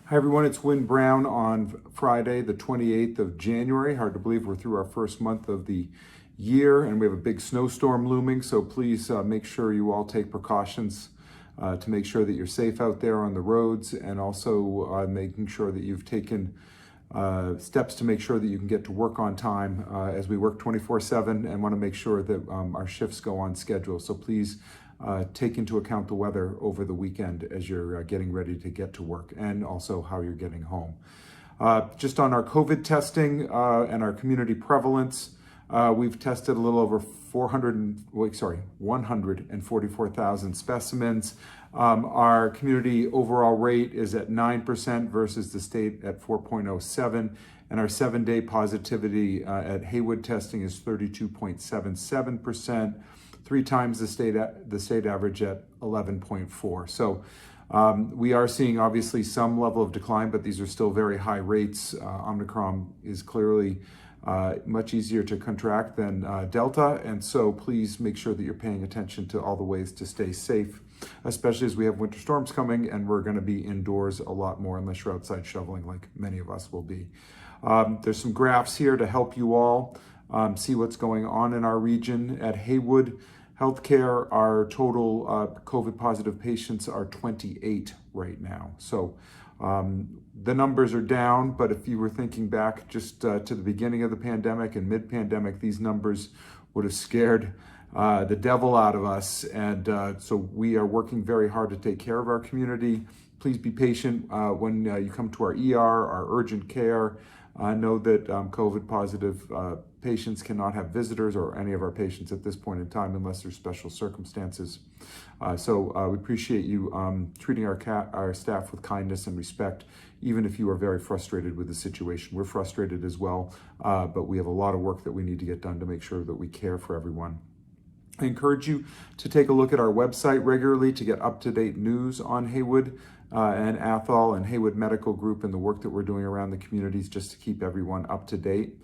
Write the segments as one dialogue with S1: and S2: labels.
S1: Hi everyone, it's Wynn Brown on Friday, the 28th of January. Hard to believe we're through our first month of the year and we have a big snowstorm looming, so please make sure you all take precautions to make sure that you're safe out there on the roads, and also making sure that you've taken steps to make sure that you can get to work on time as we work 24/7 and want to make sure that our shifts go on schedule. So please take into account the weather over the weekend as you're getting ready to get to work, and also how you're getting home. Just on our COVID testing and our community prevalence, we've tested a little over 144,000 specimens. Our community overall rate is at 9% versus the state at 4.07, and our 7-day positivity at Haywood testing is 32.77%, 3 times the state average at 11.4. So we are seeing obviously some level of decline, but these are still very high rates. Omicron is clearly much easier to contract than Delta, and so please make sure that you're paying attention to all the ways to stay safe, especially as we have winter storms coming and we're going to be indoors a lot more unless you're outside shoveling like many of us will be. There's some graphs here to help you all see what's going on in our region. At Haywood Healthcare, our total COVID positive patients are 28 right now. So the numbers are down, but if you were thinking back just to the beginning of the pandemic and mid-pandemic, these numbers would have scared the devil out of us. And so we are working very hard to take care of our community. Please be patient when you come to our ER, our urgent care. Know that COVID positive patients cannot have visitors, or any of our patients at this point in time, unless there's special circumstances. So we appreciate you treating our staff with kindness and respect, even if you are very frustrated with the situation. We're frustrated as well, but we have a lot of work that we need to get done to make sure that we care for everyone. I encourage you to take a look at our website regularly to get up-to-date news on Haywood and Athol and Haywood Medical Group and the work that we're doing around the communities, just to keep everyone up to date.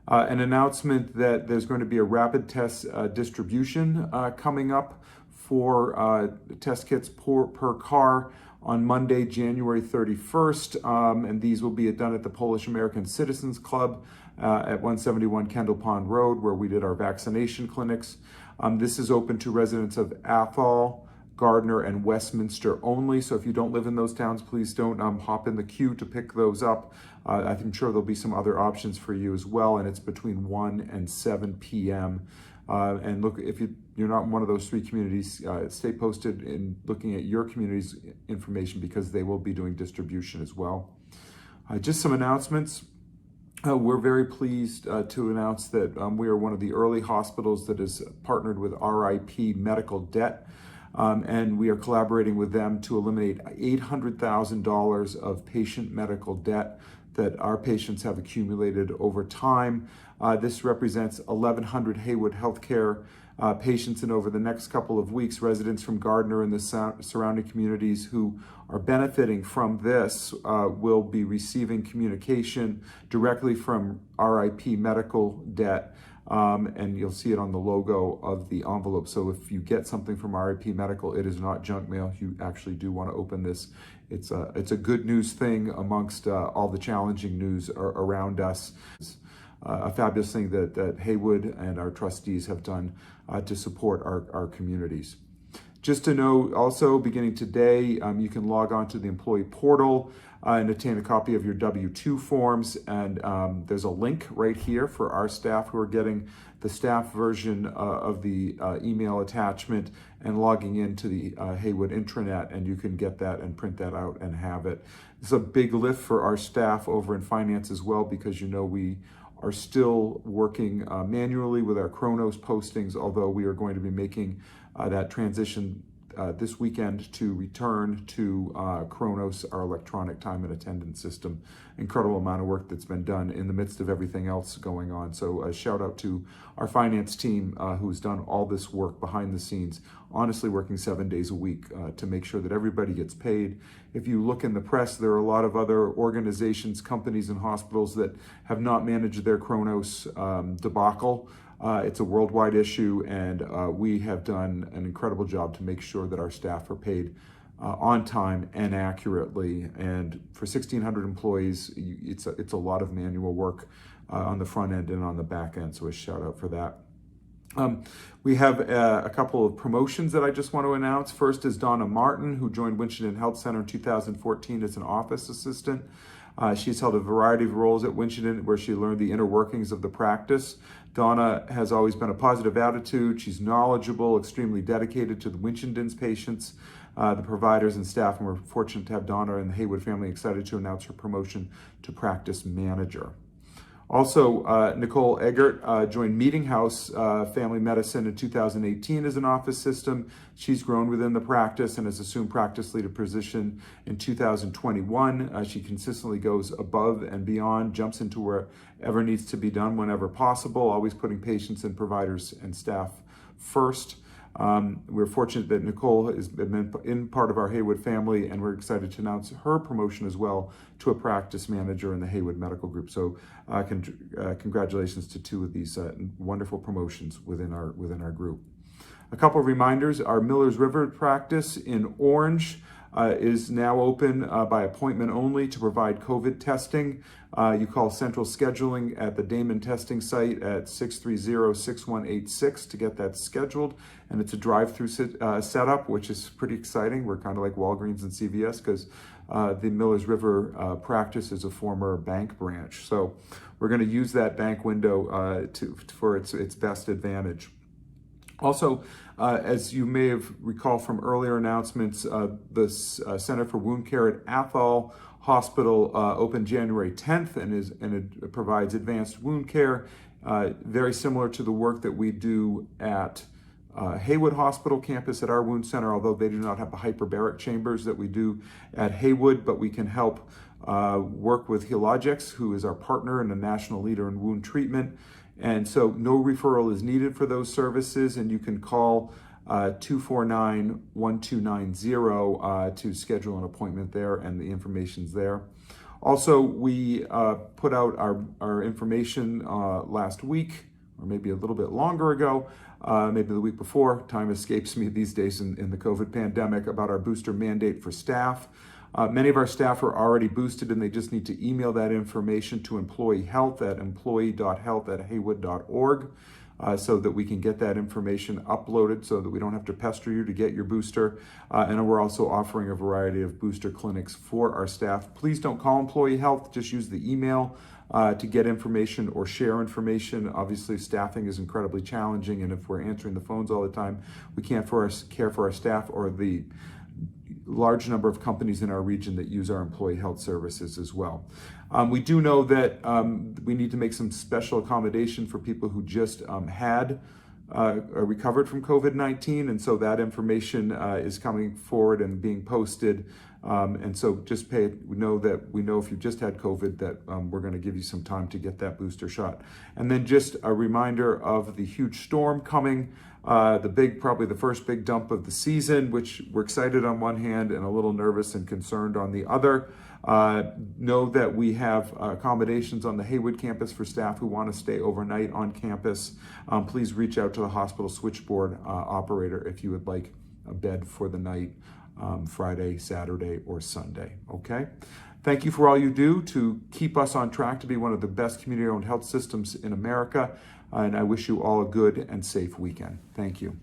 S1: An announcement that there's going to be a rapid test distribution coming up for test kits per car on Monday, January 31st, and these will be done at the Polish American Citizens Club at 171 Kendall Pond Road, where we did our vaccination clinics. This is open to residents of Athol, Gardner, and Westminster only. So if you don't live in those towns, please don't hop in the queue to pick those up. I'm sure there'll be some other options for you as well, and it's between 1 and 7 p.m. And look, if you're not in one of those three communities, stay posted in looking at your community's information, because they will be doing distribution as well. Just some announcements. We're very pleased to announce that we are one of the early hospitals that is partnered with RIP Medical Debt, and we are collaborating with them to eliminate $800,000 of patient medical debt that our patients have accumulated over time. This represents 1,100 Haywood Healthcare patients, and over the next couple of weeks, residents from Gardner and the surrounding communities who are benefiting from this will be receiving communication directly from RIP Medical Debt, and you'll see it on the logo of the envelope. So if you get something from RIP Medical, it is not junk mail. You actually do want to open this. It's a good news thing amongst all the challenging news around us. A fabulous thing that Haywood and our trustees have done to support our communities. Just to know also, beginning today, you can log on to the employee portal and obtain a copy of your W-2 forms. And there's a link right here for our staff who are getting the staff version of the email attachment and logging into the Haywood intranet, and you can get that and print that out and have it. It's a big lift for our staff over in finance as well, because we are still working manually with our Kronos postings, although we are going to be making that transition this weekend to return to Kronos, our electronic time and attendance system. Incredible amount of work that's been done in the midst of everything else going on. So a shout out to our finance team who's done all this work behind the scenes, honestly working 7 days a week to make sure that everybody gets paid. If you look in the press, there are a lot of other organizations, companies, and hospitals that have not managed their Kronos debacle. It's a worldwide issue, and we have done an incredible job to make sure that our staff are paid on time and accurately. And for 1,600 employees, it's a lot of manual work on the front end and on the back end. So a shout out for that. We have a couple of promotions that I just want to announce. First is Donna Martin, who joined Winchendon Health Center in 2014 as an office assistant. She's held a variety of roles at Winchendon where she learned the inner workings of the practice. Donna has always been a positive attitude. She's knowledgeable, extremely dedicated to the Winchendon's patients, the providers and staff, and we're fortunate to have Donna and the Haywood family excited to announce her promotion to practice manager. Also, Nicole Eggert joined Meeting House Family Medicine in 2018 as an office assistant. She's grown within the practice and has assumed practice leader position in 2021. She consistently goes above and beyond, jumps into wherever needs to be done whenever possible, always putting patients and providers and staff first. We're fortunate that Nicole has been in part of our Haywood family, and we're excited to announce her promotion as well to a practice manager in the Haywood Medical Group. So congratulations to two of these wonderful promotions within our group. A couple of reminders: our Millers River practice in Orange is now open by appointment only to provide COVID testing. You call central scheduling at the Damon testing site at 630-6186 to get that scheduled. And it's a drive-through setup, which is pretty exciting. We're kind of like Walgreens and CVS because the Millers River practice is a former bank branch. So we're going to use that bank window for its best advantage. Also, as you may have recalled from earlier announcements, the Center for Wound Care at Athol Hospital opened January 10th and it provides advanced wound care, very similar to the work that we do at Haywood Hospital campus at our wound center, although they do not have the hyperbaric chambers that we do at Haywood, but we can help work with Healogics, who is our partner and a national leader in wound treatment. And so no referral is needed for those services, and you can call 249-1290 to schedule an appointment there, and the information's there. Also, we put out our information last week, or maybe a little bit longer ago, maybe the week before. Time escapes me these days in the COVID pandemic, about our booster mandate for staff. Many of our staff are already boosted, and they just need to email that information to employee health at employee.health@haywood.org so that we can get that information uploaded so that we don't have to pester you to get your booster. And we're also offering a variety of booster clinics for our staff. Please don't call employee health, just use the email to get information or share information. Obviously, staffing is incredibly challenging, and if we're answering the phones all the time, we can't care for our staff or the large number of companies in our region that use our employee health services as well. We do know that we need to make some special accommodation for people who just had recovered from COVID-19, and so that information is coming forward and being posted. And so just we know if you just had COVID that we're going to give you some time to get that booster shot. And then just a reminder of the huge storm coming, probably the first big dump of the season, which we're excited on one hand and a little nervous and concerned on the other. Know that we have accommodations on the Haywood campus for staff who want to stay overnight on campus. Please reach out to the hospital switchboard operator if you would like a bed for the night, Friday, Saturday, or Sunday. Okay? Thank you for all you do to keep us on track to be one of the best community-owned health systems in America. And I wish you all a good and safe weekend. Thank you.